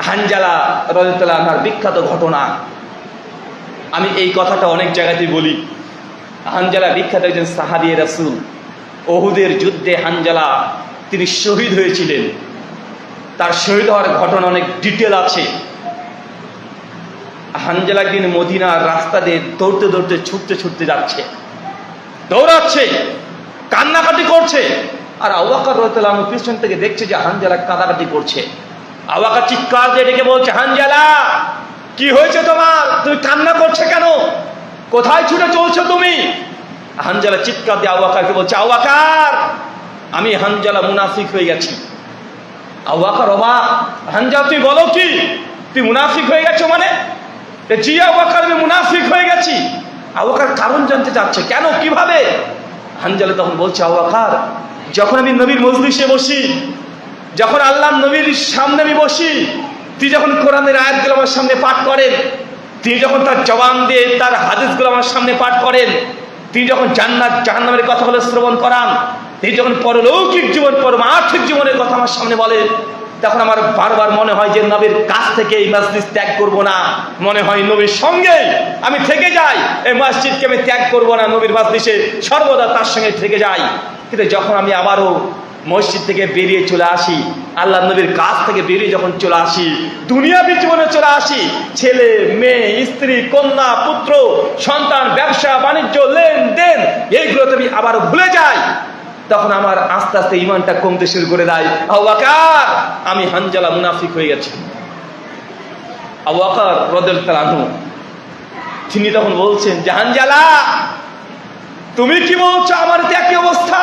হানজালা রাদিয়াল্লাহু আনহার বিখ্যাত ঘটনা। আমি এই কথাটা অনেক জায়গাতেই বলি। হানজালা বিখ্যাত একজন সাহাবী রাসূল। উহুদের যুদ্ধে হানজালা তিনি শহীদ হয়েছিলেন। তার শহীদ হওয়ার ঘটনা অনেক ডিটেল আছে। হানজালা একদিন মদিনার রাস্তা দিয়ে দৌড়তে দৌড়তে ছুটতে যাচ্ছে, দৌড়াচ্ছে, কান্নাকাটি করছে। আর আবু বকর রাদিয়াল্লাহু আনহু পিছন থেকে দেখছে যে হানজালা কাঁদাকাটি করছে। আবু বকর চিৎকার দিয়ে ডেকে বলছে, হানজালা কি হয়েছে তোমার? তুমি কান্না করছে কেন? কোথায় ছুটে চলছো তুমি? হানজালা চিৎকার দিয়ে আবু বকরকে বলছে, আবু বকর আমি হানজালা মুনাফিক হয়ে গেছি। আবু বকর অবাক, হানজালা তুই বলো কি? তুই মুনাফিক হয়ে গেছো মানে? জি আবু বকর আমি মুনাফিক হয়ে গেছি। আবু বকর কারণ জানতে চাচ্ছে, কেন, কিভাবে? হানজালা তখন বলছে, আবু বকর যখন আমি নবীর মজলিসে বসি, যখন আল্লাহর নবীর সামনে আমি বসি, তিনি যখন কোরআনের আয়াতগুলো আমার সামনে পাঠ করেন, তিনি যখন তার জবান দিয়ে তার হাদিসগুলো আমার সামনে পাঠ করেন, তিনি যখন জান্নাত জাহান্নামের কথাগুলো শ্রবণ করান, তিনি যখন পরলৌকিক জীবন পরমার্থিক জীবনের কথা আমার সামনে বলেন, তখন আমার বারবার মনে হয় যে নবীর কাছ থেকে এই মসজিদ ত্যাগ করব না। মনে হয় নবীর সঙ্গে আমি থেকে যাই, এই মসজিদকে আমি ত্যাগ করব না, নবীর মজলিসে সর্বদা তার সঙ্গে থেকে যাই। কিন্তু যখন আমি আবারও মসজিদ থেকে বেরিয়ে চলে আসি, আল্লাহ নবীর কাছ থেকে বেরিয়ে যখন চলে আসি, দুনিয়াবী জীবনে চলে আসি, ছেলে মেয়ে স্ত্রী কন্যা পুত্র সন্তান ব্যবসা বাণিজ্য লেনদেন এইগুলো আমি আবার ভুলে যাই, তখন আমার আস্তে আস্তে ঈমানটা কমতে শুরু করে দেয়। আবু বকর আমি হানজালা মুনাফিক হয়ে গেছি। আবু বকর রাদিয়াল্লাহু আনহু তিনি তখন বলছেন যে, হানজালা তুমি কি বলছো? আমার তো একই অবস্থা।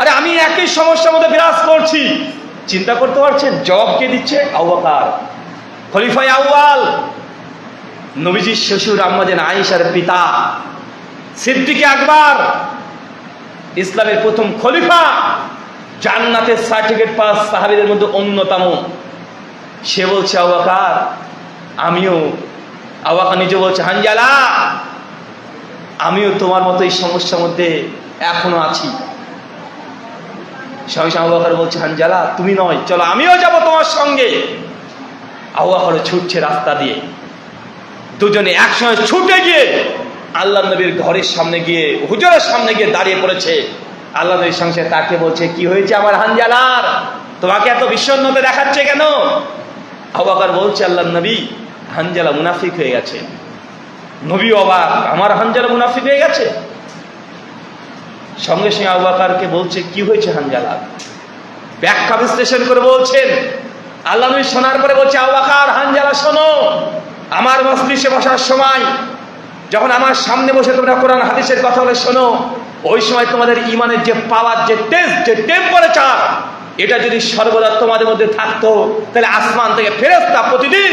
আরে আমি একই সমস্যার মধ্যে বিরাজ করছি। চিন্তা করতে পারছেন জবাব কে দিচ্ছে? আবু বকর খলিফায়ে আউয়াল, নবীজির শ্বশুর আম্মাজান আয়েশার পিতা, সিদ্দিক আকবর, ইসলামের প্রথম খলিফা, জান্নাতের সার্টিফিকেট পাস সাহাবীদের মধ্যে অন্যতম। সে বলছে, আবু বকর আমিও। আবু বকর নিজে বলছে, হানজালা আমিও তোমার মতো এই সমস্যার মধ্যে এখনো আছি। সঙ্গে সঙ্গে আবু বকর বলছে, হানজালা তুমি নয়, চলো আমিও যাব তোমার সঙ্গে। আবু বকর ছুটছে রাস্তা দিয়ে, দুজনে একসঙ্গে ছুটে গিয়ে আল্লাহ নবীর ঘরের সামনে গিয়ে, হুজুরের সামনে গিয়ে দাঁড়িয়ে পড়েছে। আল্লাহ নবীর সঙ্গে তাকে বলছে, কি হয়েছে আমার হানজালার? তোমাকে এত বিষণ্ণতা দেখাচ্ছে কেন? আবু বকর বলছে, আল্লাহ নবী হানজালা মুনাফিক হয়ে গেছে। নবী অবাক, আমার হানজালা মুনাফিক হয়ে গেছে? সঙ্গে সঙ্গে আবু বকরকে বলছে, কি হয়েছে হানজালার? ব্যাখ্যা বিশ্লেষণ করে বলছেন। আল্লাহ নবী শোনার পরে বলছে, আবু বকর হানজালা শোনো, আমার মজলিসে বসার সময় যখন আমার সামনে বসে তোমরা কোরআন হাদিসের কথা বলে শোনো, ওই সময় তোমাদের ঈমানের যে পাওয়ার, যে টেস্ট, যে টেম্পারেচার, এটা যদি সর্বদা তোমাদের মধ্যে থাকতো, তাহলে আসমান থেকে ফেরেশতা প্রতিদিন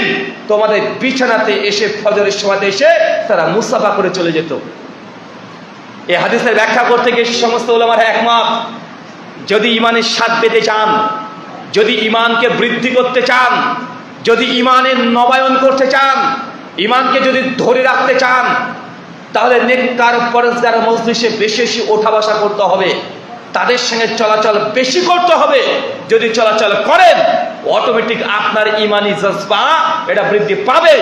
তোমাদের বিছানাতে এসে ফজরের সময়তে এসে তারা মুসাফা করে চলে যেত। এই হাদিসের ব্যাখ্যা করতে গিয়ে সমস্ত উলামারা একমত, যদি ঈমানের স্বাদ পেতে চান, যদি ঈমানকে বৃদ্ধি করতে চান, যদি ঈমানের নবায়ন করতে চান, ঈমানকে যদি ধরে রাখতে চান, তাহলে নেককার পরেজগার মজলিসে বেশি বেশি ওঠা বসা করতে হবে, তাদের সঙ্গে চলাচল বেশি করতে হবে। যদি চলাচল করেন, অটোমেটিক আপনার ঈমানি জজবা এটা বৃদ্ধি পাবে।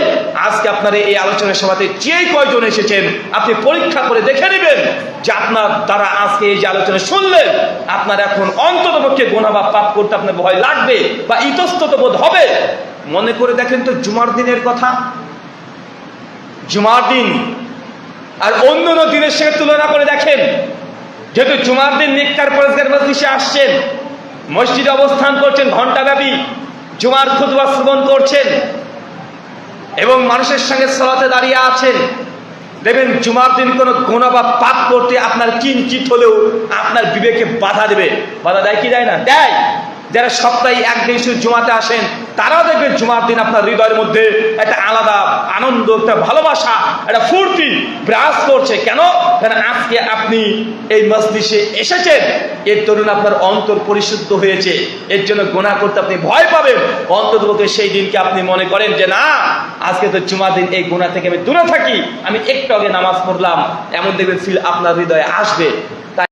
আজকে আপনার এই আলোচনার সভাতে যে কয়জন এসেছেন, আপনি পরীক্ষা করে দেখে নেবেন যে আপনার দ্বারা আজকে এই যে আলোচনা শুনলেন, আপনার এখন অন্ততপক্ষে গুনাহ বা পাপ করতে আপনার ভয় লাগবে বা ইতস্তত বোধ হবে। মনে করে দেখেন তো জুমার দিনের কথা, জুমার দিন আর অন্যান্য দিনের সঙ্গে তুলনা করে দেখেন। যেহেতু জুমার দিন নেককার পরেজগার মজলিসে আসছেন, মসজিদে অবস্থান করছেন, ঘণ্টাব্যাপী জুমার খুতবা শ্রবণ করছেন এবং মানুষের সঙ্গে সালাতে দাঁড়িয়ে আছেন, দেখবেন জুমার দিন কোনো গুনাহ বা পাপ করতে আপনার কিঞ্চিত হলেও আপনার বিবেকে বাধা দেবে। বাধা দেয় কি দেয় না? দেয়। যারা সপ্তাহে একদিন শুধু জুমাতে আসেন, তারাও দেখবেন জুমার দিন আপনার হৃদয়ের মধ্যে একটা আলাদা আনন্দ, একটা ভালোবাসা, একটা ফুর্তি বিরাজ করছে। কেন? কারণ আজকে আপনি এই মজলিসে এসেছেন, এর দরুন আপনার অন্তর পরিশুদ্ধ হয়েছে, এর জন্য গুনাহ করতে আপনি ভয় পাবেন। অন্ততপক্ষে সেই দিনকে আপনি মনে করেন যে না, আজকে তো জুমার দিন, এই গুনাহ থেকে আমি দূরে থাকি, আমি একটু আগে নামাজ পড়লাম, এমন দেখবেন ফিল আপনার হৃদয়ে আসবে।